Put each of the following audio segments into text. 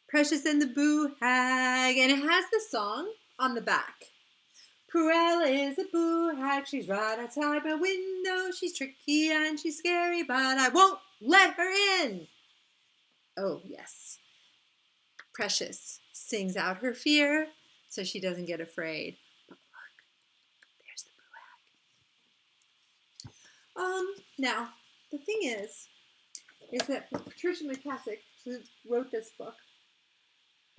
Precious and the Boo Hag. And it has the song on the back. Pruella is a boo hag. She's right outside my window. She's tricky and she's scary, but I won't let her in. Oh, yes. Precious sings out her fear so she doesn't get afraid. But look, there's the boo hag. Now, the thing is that Patricia McKissack, who wrote this book,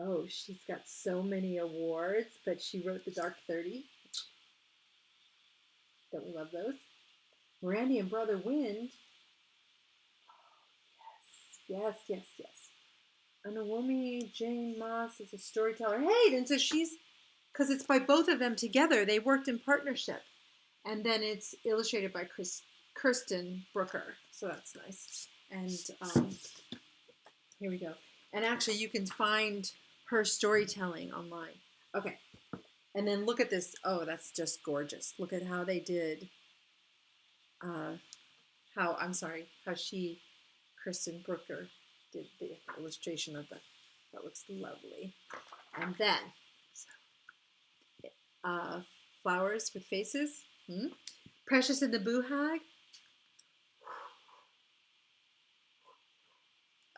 oh, she's got so many awards, but she wrote The Dark 30. Don't we love those? Randy and Brother Wind. Oh, yes. Onawumi Jane Moss is a storyteller. Hey, and so she's, because it's by both of them together. They worked in partnership. And then it's illustrated by Kirsten Brooker. So that's nice. And here we go. And actually, you can find her storytelling online. Okay. And then look at this. Oh, that's just gorgeous. Look at how they did. How Kirsten Brooker did the illustration of that. That looks lovely. And then, flowers with faces. Precious and the Boo Hag.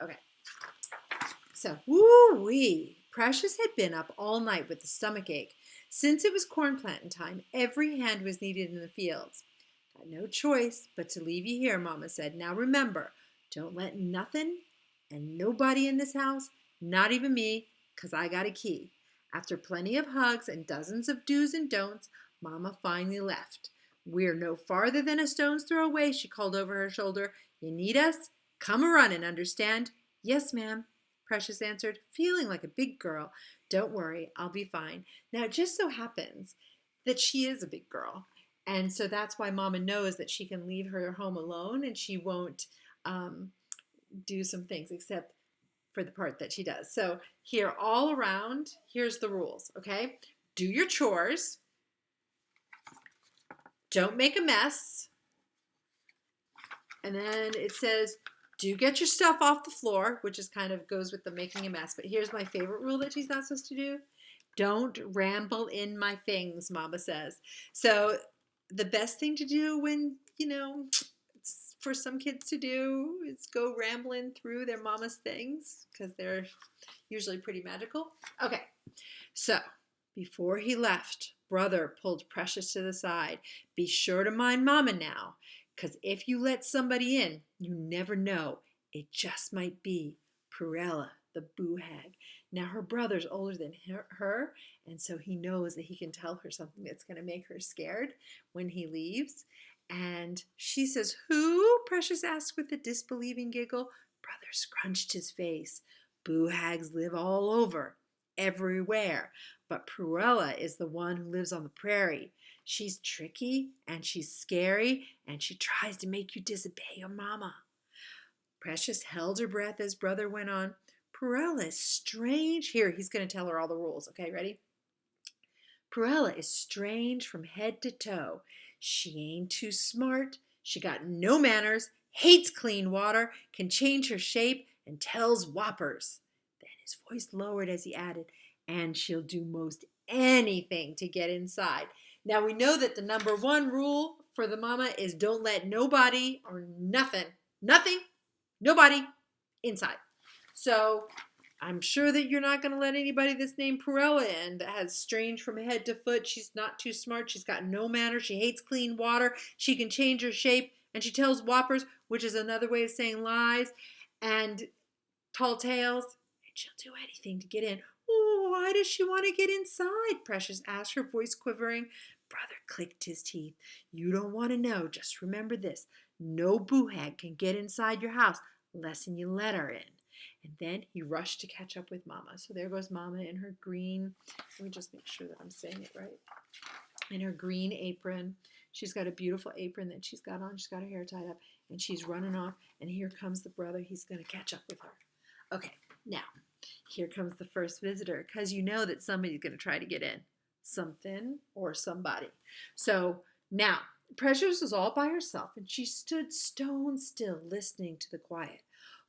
Okay. So, woo-wee. Precious had been up all night with a stomach ache. Since it was corn planting time, every hand was needed in the fields. Got no choice but to leave you here, Mama said. Now remember, don't let nothing and nobody in this house, not even me, 'cause I got a key. After plenty of hugs and dozens of do's and don'ts, Mama finally left. We're no farther than a stone's throw away, she called over her shoulder. You need us? Come a-running, understand? Yes, ma'am, Precious answered, feeling like a big girl. Don't worry, I'll be fine. Now, it just so happens that she is a big girl. And so that's why Mama knows that she can leave her home alone and she won't do some things except for the part that she does. So here, all around, here's the rules, okay? Do your chores. Don't make a mess. And then it says, do get your stuff off the floor, which is kind of goes with the making a mess. But here's my favorite rule that she's not supposed to do. Don't ramble in my things, Mama says. So the best thing to do when, it's for some kids to do is go rambling through their mama's things because they're usually pretty magical. Okay, so before he left, Brother pulled Precious to the side. Be sure to mind Mama now, because if you let somebody in, you never know. It just might be Pruella, the Boo Hag. Now, her brother's older than her, and so he knows that he can tell her something that's going to make her scared when he leaves. And she says, who? Precious asked with a disbelieving giggle. Brother scrunched his face. Boo Hags live all over, everywhere. But Pruella is the one who lives on the prairie. She's tricky and she's scary and she tries to make you disobey your mama. Precious held her breath as Brother went on. Pruella is strange. Here, he's going to tell her all the rules. Okay, ready? Pruella is strange from head to toe. She ain't too smart. She got no manners, hates clean water, can change her shape, and tells whoppers. Then his voice lowered as he added, and she'll do most anything to get inside. Now we know that the number one rule for the mama is don't let nobody or nothing, nobody inside. So I'm sure that you're not going to let anybody that's named Pruella in that has strange from head to foot. She's not too smart. She's got no manners. She hates clean water. She can change her shape. And she tells whoppers, which is another way of saying lies, and tall tales. And she'll do anything to get in. Oh, why does she want to get inside? Precious asked, her voice quivering. Brother clicked his teeth. You don't want to know. Just remember this. No boo hag can get inside your house unless you let her in. And then he rushed to catch up with Mama. So there goes Mama in her green, let me just make sure that I'm saying it right, in her green apron. She's got a beautiful apron that she's got on. She's got her hair tied up, and she's running off. And here comes the brother. He's going to catch up with her. Okay, now, here comes the first visitor, because you know that somebody's going to try to get in. Something or somebody. So now, Precious was all by herself, and she stood stone still, listening to the quiet.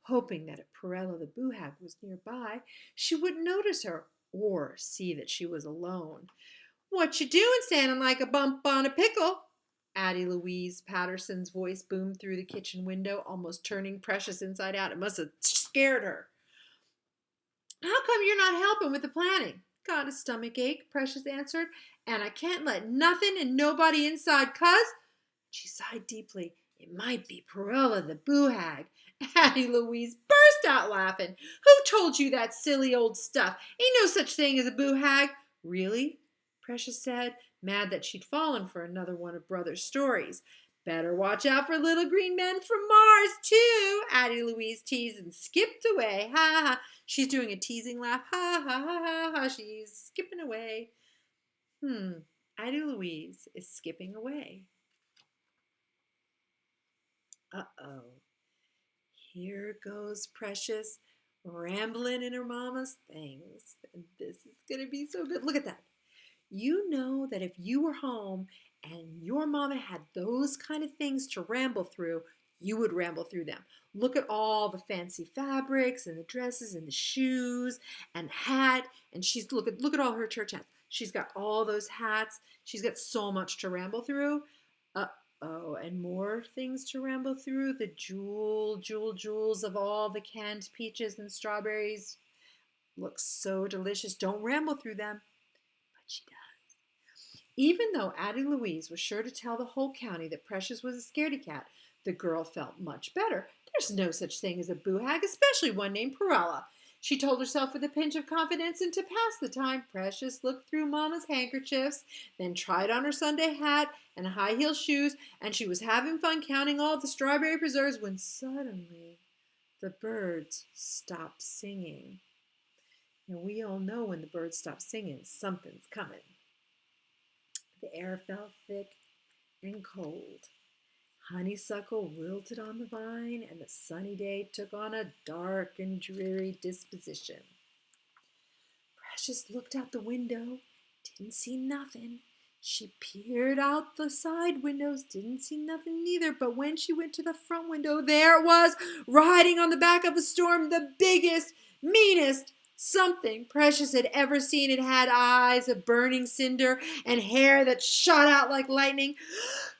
hoping that if Perella the Boo Hag was nearby, she wouldn't notice her or see that she was alone. "What you doing standing like a bump on a pickle?" Addie Louise Patterson's voice boomed through the kitchen window, almost turning Precious inside out. It must have scared her. "How come you're not helping with the planning?" "Got a stomach ache," Precious answered, "and I can't let nothing and nobody inside 'cause—" She sighed deeply. "It might be Perella the Boo Hag." Addie Louise burst out laughing. "Who told you that silly old stuff? Ain't no such thing as a Boo Hag." "Really?" Precious said, mad that she'd fallen for another one of Brother's stories. "Better watch out for little green men from Mars, too," Addie Louise teased and skipped away. Ha ha. She's doing a teasing laugh. Ha ha ha ha ha. She's skipping away. Addie Louise is skipping away. Uh-oh. Here goes Precious rambling in her mama's things. And this is going to be so good. Look at that. You know that if you were home and your mama had those kind of things to ramble through, you would ramble through them. Look at all the fancy fabrics and the dresses and the shoes and hat. And look at all her church hats. She's got all those hats. She's got so much to ramble through. Oh, and more things to ramble through. The jewels of all the canned peaches and strawberries look so delicious. Don't ramble through them. But she does. Even though Addie Louise was sure to tell the whole county that Precious was a scaredy cat, the girl felt much better. There's no such thing as a boo hag, especially one named Perella. She told herself with a pinch of confidence, and to pass the time, Precious looked through Mama's handkerchiefs, then tried on her Sunday hat and high-heel shoes, and she was having fun counting all the strawberry preserves when suddenly the birds stopped singing. And we all know when the birds stop singing, something's coming. The air felt thick and cold. Honeysuckle wilted on the vine, and the sunny day took on a dark and dreary disposition. Precious looked out the window, didn't see nothing. She peered out the side windows, didn't see nothing neither. But when she went to the front window, there it was, riding on the back of a storm, the biggest, meanest something Precious had ever seen. It had eyes of burning cinder and hair that shot out like lightning.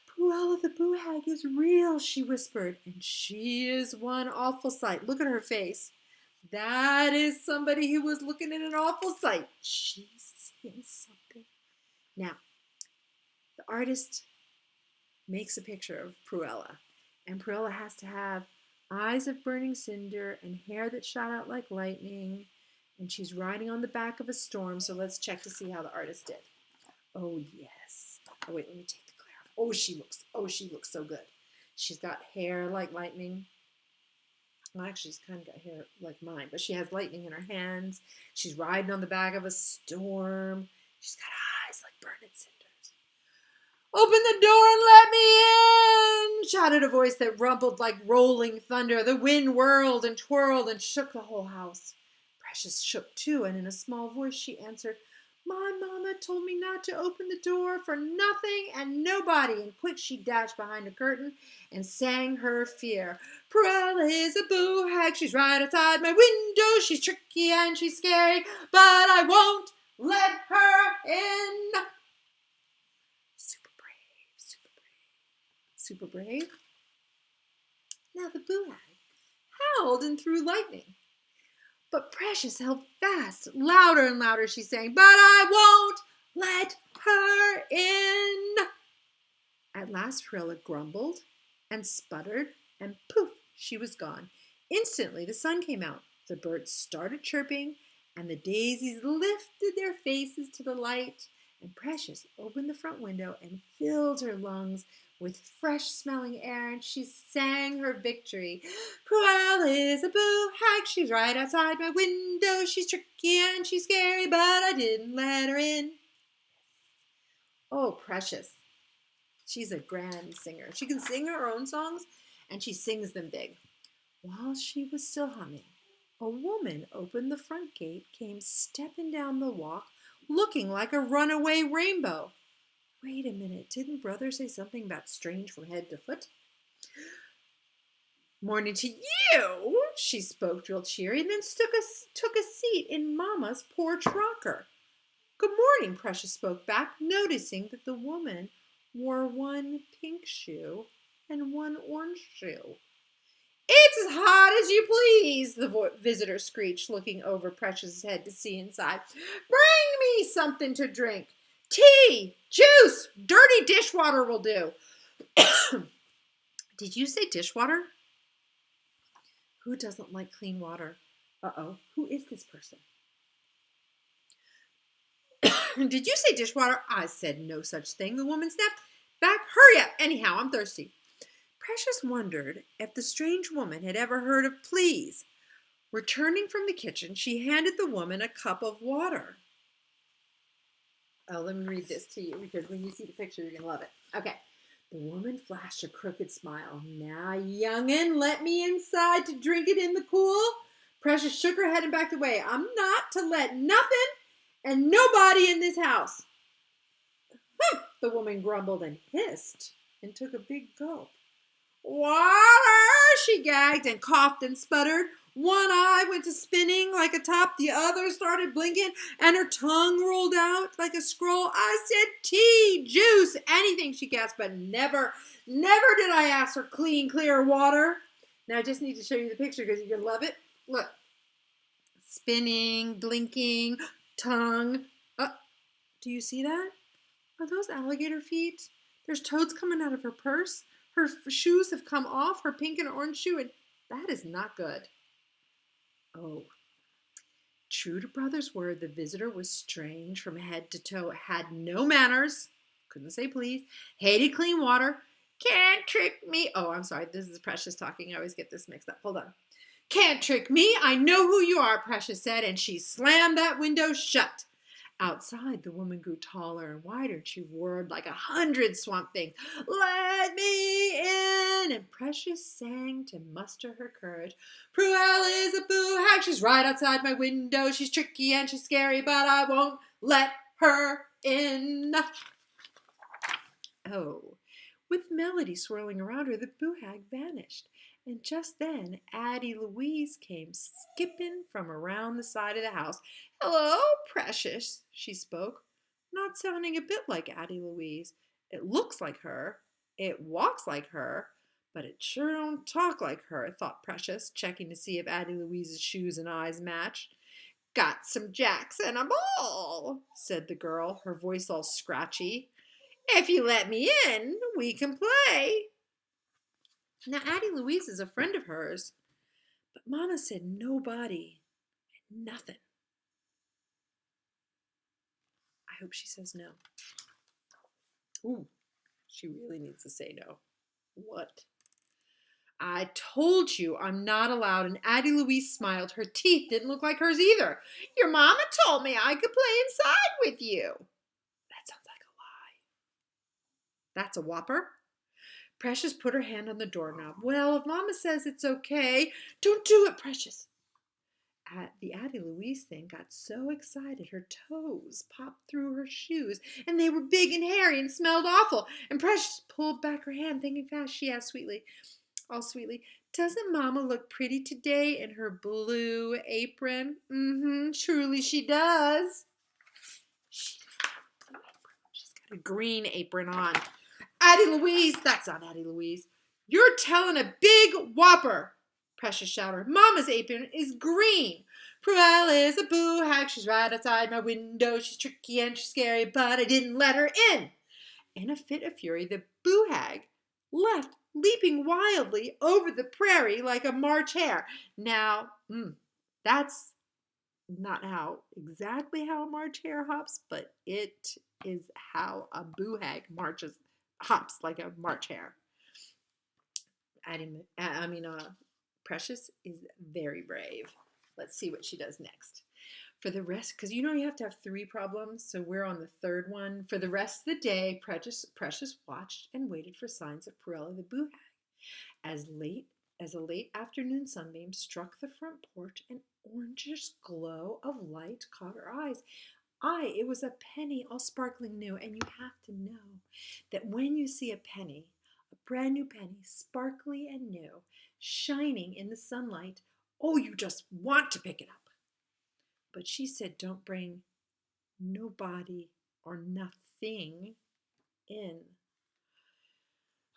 "Perella the Boo Hag is real," she whispered, "and she is one awful sight. Look at her face. That is somebody who was looking at an awful sight. She's seeing something." Now, the artist makes a picture of Perella, and Perella has to have eyes of burning cinder and hair that shot out like lightning, and she's riding on the back of a storm. So let's check to see how the artist did. Oh, yes. Oh, wait, let me take the glare off. Oh, she looks so good. She's got hair like lightning. Well, actually, she's kind of got hair like mine, but she has lightning in her hands. She's riding on the back of a storm. She's got eyes like burning cinders. "Open the door and let me in!" shouted a voice that rumbled like rolling thunder. The wind whirled and twirled and shook the whole house. Precious shook too, and in a small voice she answered, "My mama told me not to open the door for nothing and nobody." And quick she dashed behind a curtain and sang her fear. "Perella is a boo hag. She's right outside my window. She's tricky and she's scary, but I won't let her in." Super brave, super brave, super brave. Now the boo hag howled and threw lightning. But Precious held fast. Louder and louder she sang, "But I won't let her in." At last Perella grumbled and sputtered, and poof, she was gone. Instantly the sun came out. The birds started chirping, and the daisies lifted their faces to the light. And Precious opened the front window and filled her lungs with fresh-smelling air, and she sang her victory. "Perella is a boo hag. She's right outside my window. She's tricky and she's scary, but I didn't let her in." Oh, Precious. She's a grand singer. She can sing her own songs, and she sings them big. While she was still humming, a woman opened the front gate, came stepping down the walk, looking like a runaway rainbow. Wait a minute, didn't Brother say something about strange from head to foot? Morning to you, she spoke real cheery, and then took a seat in Mama's porch rocker. Good morning, Precious spoke back, noticing that the woman wore one pink shoe and one orange shoe. It's as hot as you please, the visitor screeched, looking over Precious's head to see inside. Bring me something to drink. Tea, juice, dirty dishwater will do. Did you say dishwater? Who doesn't like clean water? Uh-oh, who is this person? Did you say dishwater? I said no such thing, the woman snapped back. Hurry up, anyhow, I'm thirsty. Precious wondered if the strange woman had ever heard of please. Returning from the kitchen, she handed the woman a cup of water. Oh, let me read this to you because when you see the picture, you're going to love it. Okay. The woman flashed a crooked smile. Now, young'un, let me inside to drink it in the cool. Precious shook her head and backed away. I'm not to let nothing and nobody in this house. The woman grumbled and hissed and took a big gulp. Water, she gagged and coughed and sputtered. One eye went to spinning like a top, the other started blinking, and her tongue rolled out like a scroll. I said tea, juice, anything, she gasped, but never did I ask for clean, clear water. Now I just need to show you the picture because you're going to love it. Look. Spinning, blinking, tongue. Do you see that? Are those alligator feet? There's toads coming out of her purse. Her shoes have come off, her pink and orange shoe, and that is not good. Oh. True to brother's word, the visitor was strange from head to toe, had no manners, couldn't say please, hated clean water, can't trick me. Oh, I'm sorry, this is Precious talking. I always get this mixed up. Hold on. Can't trick me. I know who you are, Precious said, and she slammed that window shut. Outside, the woman grew taller and wider, and she roared like 100 swamp things. Let me in! And Precious sang to muster her courage. Pruella is a boo-hag. She's right outside my window. She's tricky and she's scary, but I won't let her in. Oh, with Melody swirling around her, the boo-hag vanished. And just then, Addie Louise came skipping from around the side of the house. Hello, Precious, she spoke, not sounding a bit like Addie Louise. It looks like her, it walks like her, but it sure don't talk like her, thought Precious, checking to see if Addie Louise's shoes and eyes matched. Got some jacks and a ball, said the girl, her voice all scratchy. If you let me in, we can play. Now, Addie Louise is a friend of hers, but Mama said nobody and nothing. I hope she says no. Ooh, she really needs to say no. What? I told you I'm not allowed, and Addie Louise smiled. Her teeth didn't look like hers either. Your mama told me I could play inside with you. That sounds like a lie. That's a whopper. Precious put her hand on the doorknob. Well, if Mama says it's okay, don't do it, Precious. The Addie Louise thing got so excited her toes popped through her shoes, and they were big and hairy and smelled awful. And Precious pulled back her hand, thinking fast. She asked sweetly, doesn't Mama look pretty today in her blue apron? Truly she does. She doesn't have a blue apron. She's got a green apron on. Addie Louise, that's not Addie Louise. You're telling a big whopper, Precious shouted. Mama's apron is green. Pruella is a boo-hag. She's right outside my window. She's tricky and she's scary, but I didn't let her in. In a fit of fury, the boo-hag left, leaping wildly over the prairie like a March hare. Now, that's not exactly how a March hare hops, but it is how a boo-hag hops like a March hare. Precious is very brave. Let's see what she does next. For the rest, because you have to have 3 problems, so we're on the 3rd one. For the rest of the day, Precious watched and waited for signs of Pruella the boo-hag. As a late afternoon sunbeam struck the front porch, an orangish glow of light caught her eyes. It was a penny all sparkling new, and you have to know that when you see a penny, A brand new penny, sparkly and new, shining in the sunlight. Oh, you just want to pick it up. But she said, don't bring nobody or nothing in.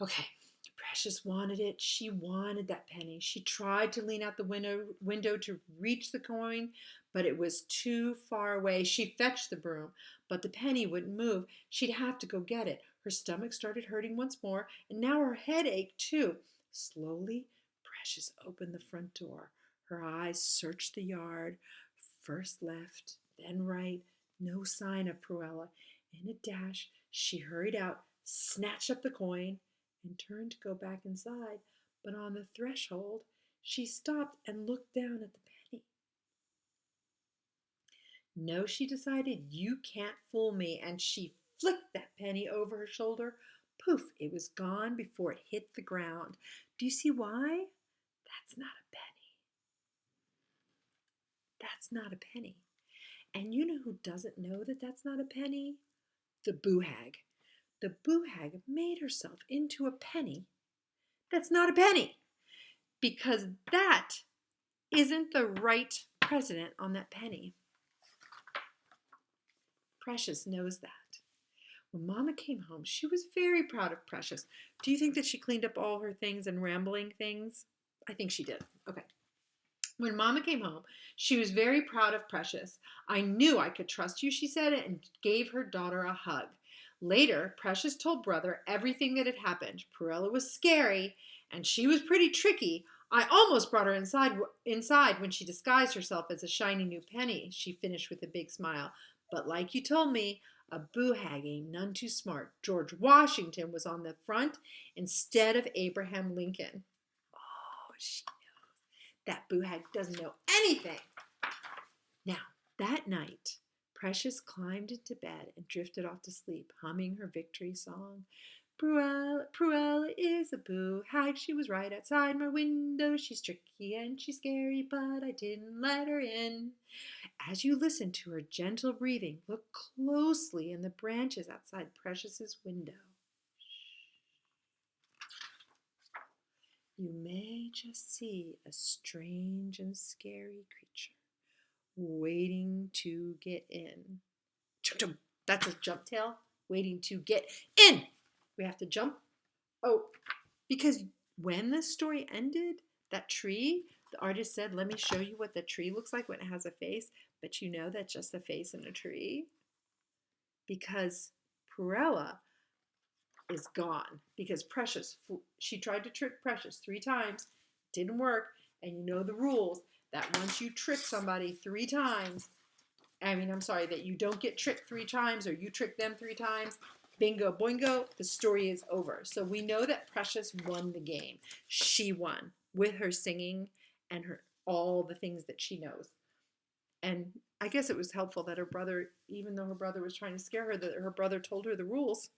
Okay, Precious wanted it. She wanted that penny. She tried to lean out the window to reach the coin, but it was too far away. She fetched the broom, but the penny wouldn't move. She'd have to go get it. Her stomach started hurting once more, and now her head ached too. Slowly, Precious opened the front door. Her eyes searched the yard, first left, then right. No sign of Pruella. In a dash, she hurried out, snatched up the coin, and turned to go back inside, but on the threshold she stopped and looked down at the penny. No, she decided, you can't fool me, and she flicked that penny over her shoulder. Poof, it was gone before it hit the ground. Do you see why? That's not a penny. That's not a penny. And you know who doesn't know that that's not a penny? The boo hag. The boo hag made herself into a penny that's not a penny, because that isn't the right president on that penny. Precious knows that. When Mama came home, she was very proud of Precious. Do you think that she cleaned up all her things and rambling things? I think she did. Okay. When Mama came home, she was very proud of Precious. I knew I could trust you, she said, and gave her daughter a hug. Later, Precious told Brother everything that had happened. Pruella was scary, and she was pretty tricky. I almost brought her inside when she disguised herself as a shiny new penny, she finished with a big smile. But like you told me, a boo hag ain't none too smart. George Washington was on the front instead of Abraham Lincoln. Oh, she knows. That boo hag doesn't know anything. Now, that night, Precious climbed into bed and drifted off to sleep, humming her victory song. Pruella is a boo hag. She was right outside my window. She's tricky and she's scary, but I didn't let her in. As you listen to her gentle breathing, look closely in the branches outside Precious's window. You may just see a strange and scary creature waiting to get in. That's a jump tail, waiting to get in. We have to jump. Oh, because when the story ended, that tree, the artist said, let me show you what the tree looks like when it has a face. But you know that's just a face in a tree. Because Pruella is gone. Because Precious, she tried to trick Precious 3 times. Didn't work. And you know the rules that once you trick somebody 3 times, that you don't get tricked 3 times or you trick them 3 times, bingo boingo, the story is over. So we know that Precious won the game. She won with her singing and all the things that she knows. And I guess it was helpful that her brother, even though her brother was trying to scare her, that her brother told her the rules.